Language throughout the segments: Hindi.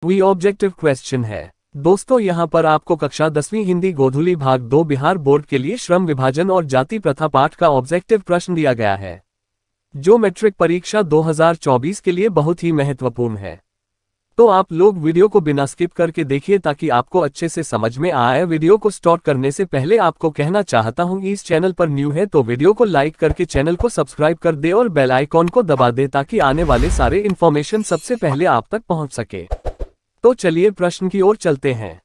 वी ऑब्जेक्टिव क्वेश्चन है। दोस्तों यहाँ पर आपको कक्षा 10वीं हिंदी गोधुली भाग 2 बिहार बोर्ड के लिए श्रम विभाजन और जाति प्रथा पाठ का ऑब्जेक्टिव प्रश्न दिया गया है, जो मैट्रिक परीक्षा 2024 के लिए बहुत ही महत्वपूर्ण है। तो आप लोग वीडियो को बिना स्किप करके देखिए ताकि आपको अच्छे से समझ में आए। वीडियो को स्टार्ट करने से पहले आपको कहना चाहता हूं, इस चैनल पर न्यू है तो वीडियो को लाइक करके चैनल को सब्सक्राइब कर दे और बेल आइकॉन को दबा दे ताकि आने वाले सारे इन्फॉर्मेशन सबसे पहले आप तक पहुंच सके। तो चलिए प्रश्न की ओर चलते हैं।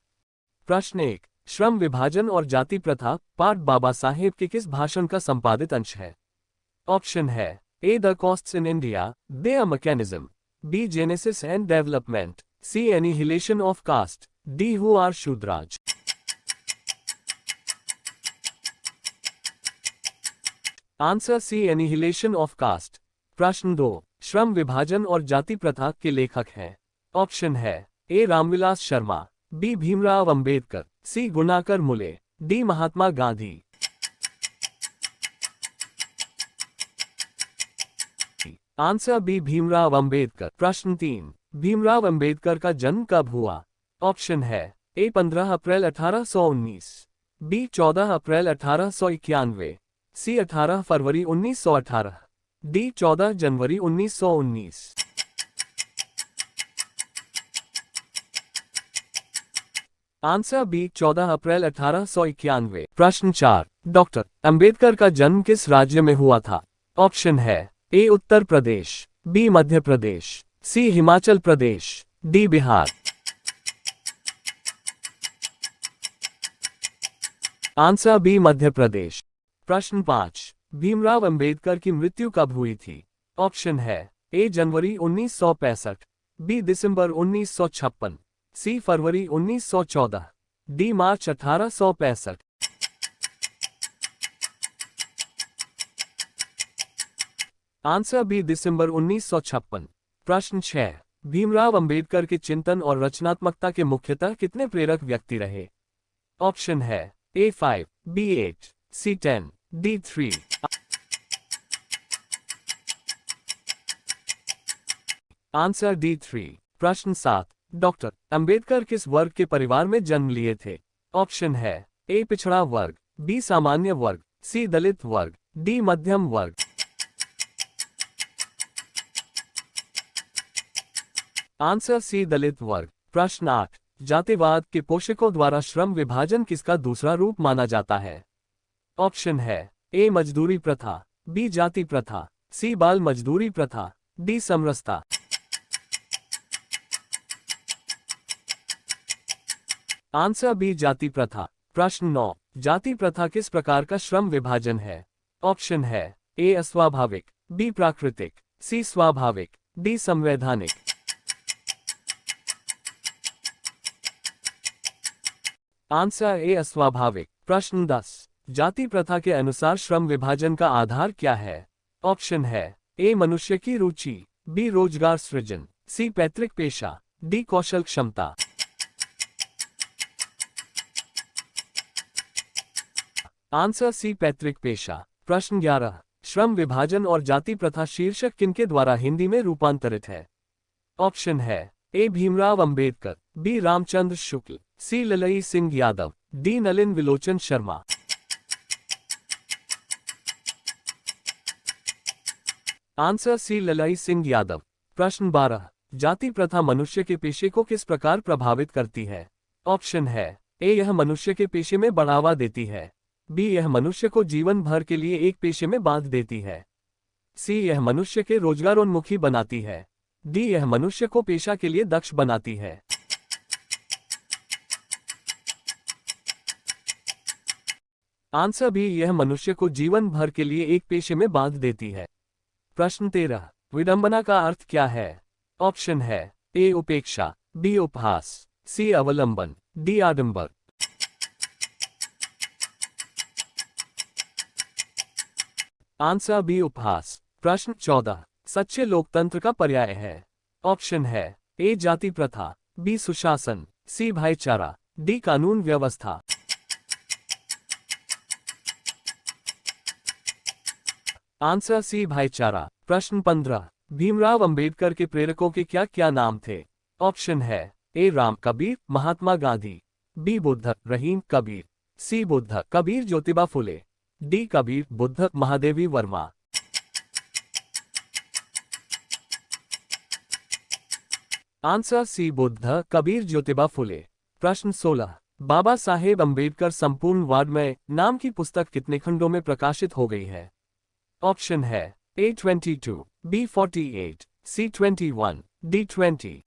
प्रश्न 1, श्रम विभाजन और जाति प्रथा पाठ बाबा साहेब के किस भाषण का संपादित अंश है? ऑप्शन है A the costs in India, they a mechanism, B. Genesis and Development, C. Annihilation of Caste, D. Who are Shudraj? Answer C. Annihilation of Caste। प्रश्न 2, श्रम विभाजन और जाति प्रथा के लेखक हैं। ऑप्शन है A. Ramvilas Sharma, B. Bhimrao Ambedkar, C. Gunakar Mule, D. Mahatma Gandhi. Answer B. Bhimrao Ambedkar. प्रश्न 3, भीमराव अंबेडकर का जन्म कब हुआ? ऑप्शन है A. 15 April 1819, B. 14 April 1891, C. 18 फरवरी 1918, डी. 14 जनवरी 1919। Answer B. 14 अप्रैल 1891। प्रश्न 4, डॉक्टर अंबेडकर का जन्म किस राज्य में हुआ था? ऑप्शन है A. Uttar Pradesh, B. Madhya Pradesh, C. Himachal Pradesh, D. Bihar. Answer B. Madhya Pradesh. प्रश्न 5, भीमराव अंबेडकर की मृत्यु कब हुई थी? ऑप्शन है ए. जनवरी 1965, बी. दिसंबर 1956, सी. फरवरी 1914, डी. मार्च 1865। Answer B. दिसंबर 1956। प्रश्न 6, भीमराव अंबेडकर के चिंतन और रचनात्मकता के मुख्यतः कितने प्रेरक व्यक्ति रहे? ऑप्शन है ए. 5, बी. 8, सी. 10, डी. 3। Answer D. 3। प्रश्न 7, डॉक्टर अंबेडकर किस वर्ग के परिवार में जन्म लिए थे? ऑप्शन है ए. पिछड़ा वर्ग, बी. सामान्य वर्ग, सी. दलित वर्ग, डी. मध्यम वर्ग। Answer C. दलित वर्ग। प्रश्न 8, जातिवाद के पोषकों द्वारा श्रम विभाजन किसका दूसरा रूप माना जाता है? ऑप्शन है ए. मजदूरी प्रथा, बी. जाति प्रथा, सी. बाल मजदूरी प्रथा, डी. समरसता। Answer B. जाति प्रथा। प्रश्न 9, जाति प्रथा किस प्रकार का श्रम विभाजन है? ऑप्शन है ए. अस्वाभाविक, बी. प्राकृतिक, सी. स्वाभाविक, डी. संवैधानिक। Answer A. अस्वाभाविक। प्रश्न 10, जाति प्रथा के अनुसार श्रम विभाजन का आधार क्या है? ऑप्शन है ए. मनुष्य की रुचि, बी. रोजगार सृजन, सी. पैतृक पेशा, डी. कौशल क्षमता। Answer C. पैतृक पेशा। प्रश्न 11, श्रम विभाजन और जाति प्रथा शीर्षक किनके द्वारा हिंदी में रूपांतरित है? ऑप्शन है A. Bhimrao Ambedkar, B. Ramchandra Shukla, C. Lalai Singh Yadav, D. Nalin Vilochan Sharma. Answer C. Lalai Singh Yadav. प्रश्न 12, जाति प्रथा मनुष्य के पेशे को किस प्रकार प्रभावित करती है? ऑप्शन है ए. यह मनुष्य के पेशे में बढ़ावा देती है, बी. यह मनुष्य को जीवन भर के लिए एक पेशे में बांध देती है, सी. यह मनुष्य के रोजगारोन्मुखी बनाती है, डी. यह मनुष्य को पेशा के लिए दक्ष बनाती है। Answer B. यह मनुष्य को जीवन भर के लिए एक पेशे में बांध देती है। प्रश्न 13, विडंबना का अर्थ क्या है? ऑप्शन है ए. उपेक्षा, बी. उपहास, सी. अवलंबन, डी. आडंबर। Answer B. उपहास। प्रश्न 14, सच्चे लोकतंत्र का पर्याय है? ऑप्शन है ए. जाति प्रथा, बी. सुशासन, सी. भाईचारा, डी. कानून व्यवस्था। Answer C. भाईचारा। प्रश्न 15, भीमराव अंबेडकर के प्रेरकों के क्या क्या नाम थे? ऑप्शन है A Ram Kabir Mahatma Gandhi, B Buddha Rahim Kabir, C Buddha Kabir Jyotiba Phule, D Kabir Buddha Mahadevi Verma. Answer C Buddha Kabir Jyotiba Phule. प्रश्न 16, बाबा साहेब अंबेडकर संपूर्ण वाद में नाम की पुस्तक कितने खंडों में प्रकाशित हो गई है? ऑप्शन है A 22, B 48, C 21, D 20।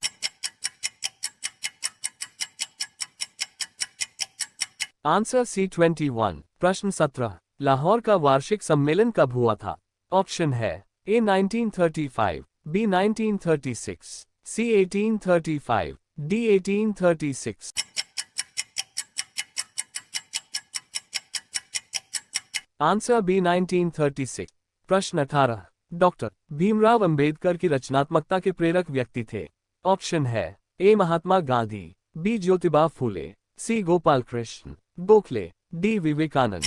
Answer C 21। प्रश्न 17, लाहौर का वार्षिक सम्मेलन कब हुआ था? ऑप्शन है A 1935, B 1936, C 1835, D 1836। Answer B 1936। प्रश्न 18, डॉक्टर भीमराव अंबेडकर की रचनात्मकता के प्रेरक व्यक्ति थे? ऑप्शन है A Mahatma Gandhi, B Jyotiba Phule, C Gopal Krishna Gokhale, D Vivekananda.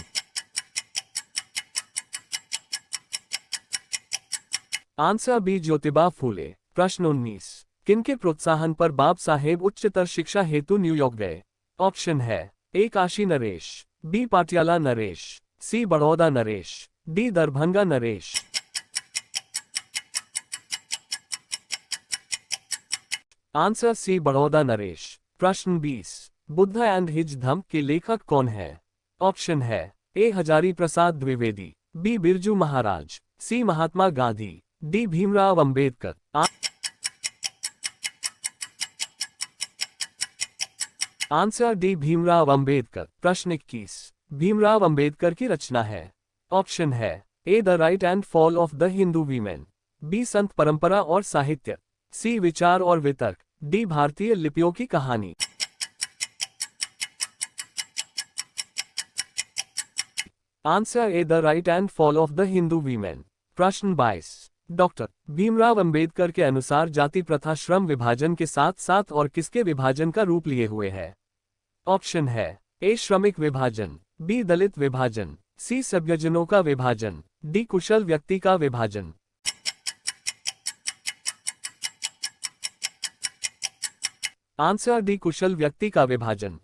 Answer B Jyotiba Phule. प्रश्न 19, किनके प्रोत्साहन पर बाब साहेब उच्चतर शिक्षा हेतु न्यूयॉर्क गए? ऑप्शन है ए काशी नरेश, बी पाटियाला नरेश, सी बड़ौदा नरेश, डी दरभंगा नरेश। आंसर सी बड़ौदा नरेश। प्रश्न 20, बुद्ध एंड हिज धम्म के लेखक कौन है? ऑप्शन है A Hazari Prasad Dwivedi, B Birju Maharaj, C Mahatma Gandhi, D Bhimrao Ambedkar. Answer D Bhimrao Ambedkar. प्रश्न 21, भीमराव अंबेडकर की रचना है? ऑप्शन है A the right and fall of the Hindu women, B संत परंपरा और साहित्य, सी विचार और वितर्क, डी भारतीय लिपियों की कहानी। Answer A the right and fall of the Hindu women. प्रश्न 22, डॉक्टर भीमराव अंबेडकर के अनुसार जाति प्रथा श्रम विभाजन के साथ साथ और किसके विभाजन का रूप लिए हुए है? ऑप्शन है ए श्रमिक विभाजन, बी दलित विभाजन, सी सभ्यजनों का विभाजन, डी कुशल व्यक्ति का विभाजन। आंसर डी कुशल व्यक्ति का विभाजन।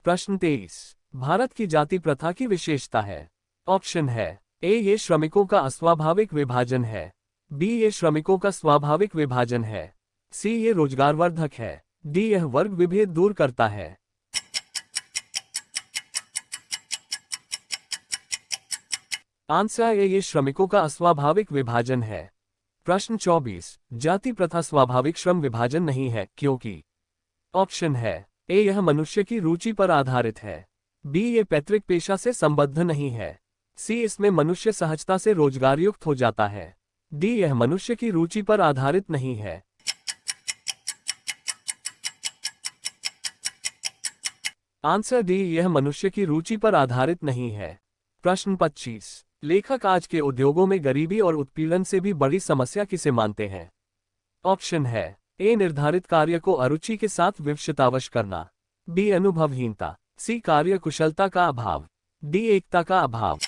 प्रश्न 23, भारत की जाति प्रथा की विशेषता है? ऑप्शन है ए ये श्रमिकों का अस्वाभाविक विभाजन है, बी ये श्रमिकों का स्वाभाविक विभाजन है, सी ये रोजगारवर्धक है, डी यह वर्ग विभेद दूर करता है। आंसर ए ये श्रमिकों का अस्वाभाविक विभाजन है। प्रश्न 24, जाति प्रथा स्वाभाविक श्रम विभाजन नहीं है क्योंकि? ऑप्शन है ए यह मनुष्य की रुचि पर आधारित है, बी ये पैतृक पेशा से संबद्ध नहीं है, सी इसमें मनुष्य सहजता से रोजगारयुक्त हो जाता है, डी यह मनुष्य की रुचि पर आधारित नहीं है। आंसर डी यह मनुष्य की रुचि पर आधारित नहीं है। प्रश्न 25, लेखक आज के उद्योगों में गरीबी और उत्पीड़न से भी बड़ी समस्या किसे मानते हैं? ऑप्शन है ए निर्धारित कार्य को अरुचि के साथ विवशतावश करना, बी अनुभवहीनता, सी कार्य कुशलता का अभाव, डी एकता का अभाव।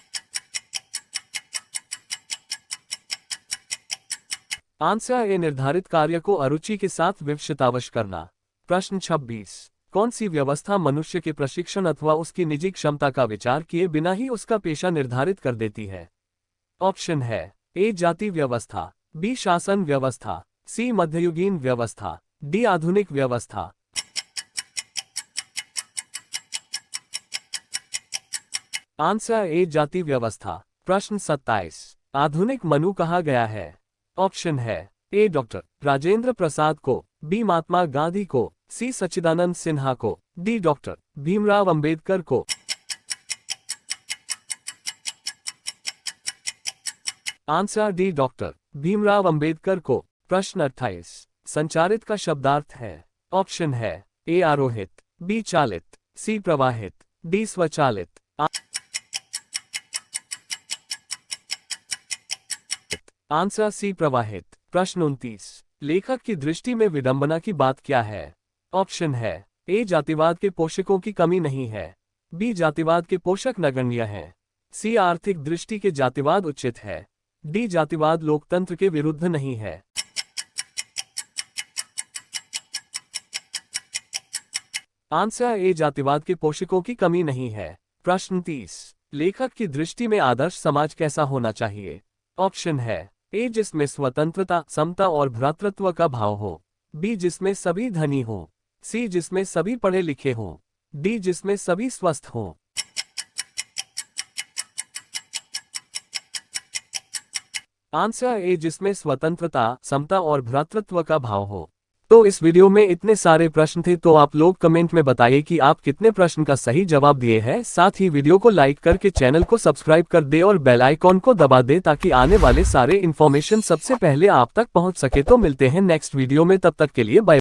आंसर ए निर्धारित कार्य को अरुचि के साथ विवशतावश करना। प्रश्न 26, कौन सी व्यवस्था मनुष्य के प्रशिक्षण अथवा उसकी निजी क्षमता का विचार किए बिना ही उसका पेशा निर्धारित कर देती है? ऑप्शन है ए जाति व्यवस्था, बी शासन व्यवस्था, सी मध्ययुगीन व्यवस्था, डी आधुनिक व्यवस्था। आंसर ए जाति व्यवस्था। प्रश्न 27, आधुनिक मनु कहा गया है? ऑप्शन है ए डॉक्टर राजेंद्र प्रसाद को, बी महात्मा गांधी को, सी सच्चिदानंद सिन्हा को, डी डॉक्टर भीमराव अंबेडकर को। Answer D doctor Bhimrao Ambedkar को। प्रश्न 28, संचारित का शब्दार्थ है? ऑप्शन है ए आरोहित, बी चालित, सी प्रवाहित, डी स्वचालित। आंसर सी प्रवाहित। प्रश्न 29, लेखक की दृष्टि में विडंबना की बात क्या है? ऑप्शन है ए जातिवाद के पोषकों की कमी नहीं है, बी जातिवाद के पोषक नगण्य हैं, सी आर्थिक दृष्टि के जातिवाद उचित है, डी जातिवाद लोकतंत्र के विरुद्ध नहीं है। आंसर ए, जातिवाद के पोषकों की कमी नहीं है। प्रश्न 30, लेखक की दृष्टि में आदर्श समाज कैसा होना चाहिए? ऑप्शन है ए, जिसमें स्वतंत्रता, समता और भ्रातृत्व का भाव हो। बी, जिसमें सभी धनी हो। सी, जिसमें सभी पढ़े लिखे हों। डी, जिसमें सभी स्वस्थ हों। आंसर ए, जिसमें स्वतंत्रता, समता और भ्रातृत्व का भाव हो। तो इस वीडियो में इतने सारे प्रश्न थे, तो आप लोग कमेंट में बताइए कि आप कितने प्रश्न का सही जवाब दिए हैं। साथ ही वीडियो को लाइक करके चैनल को सब्सक्राइब कर दे और बेल आइकॉन को दबा दे, ताकि आने वाले सारे इन्फॉर्मेशन सबसे पहले आप तक पहुंच सके। तो मिलते हैं नेक्स्ट वीडियो में, तब तक के लिए बाय।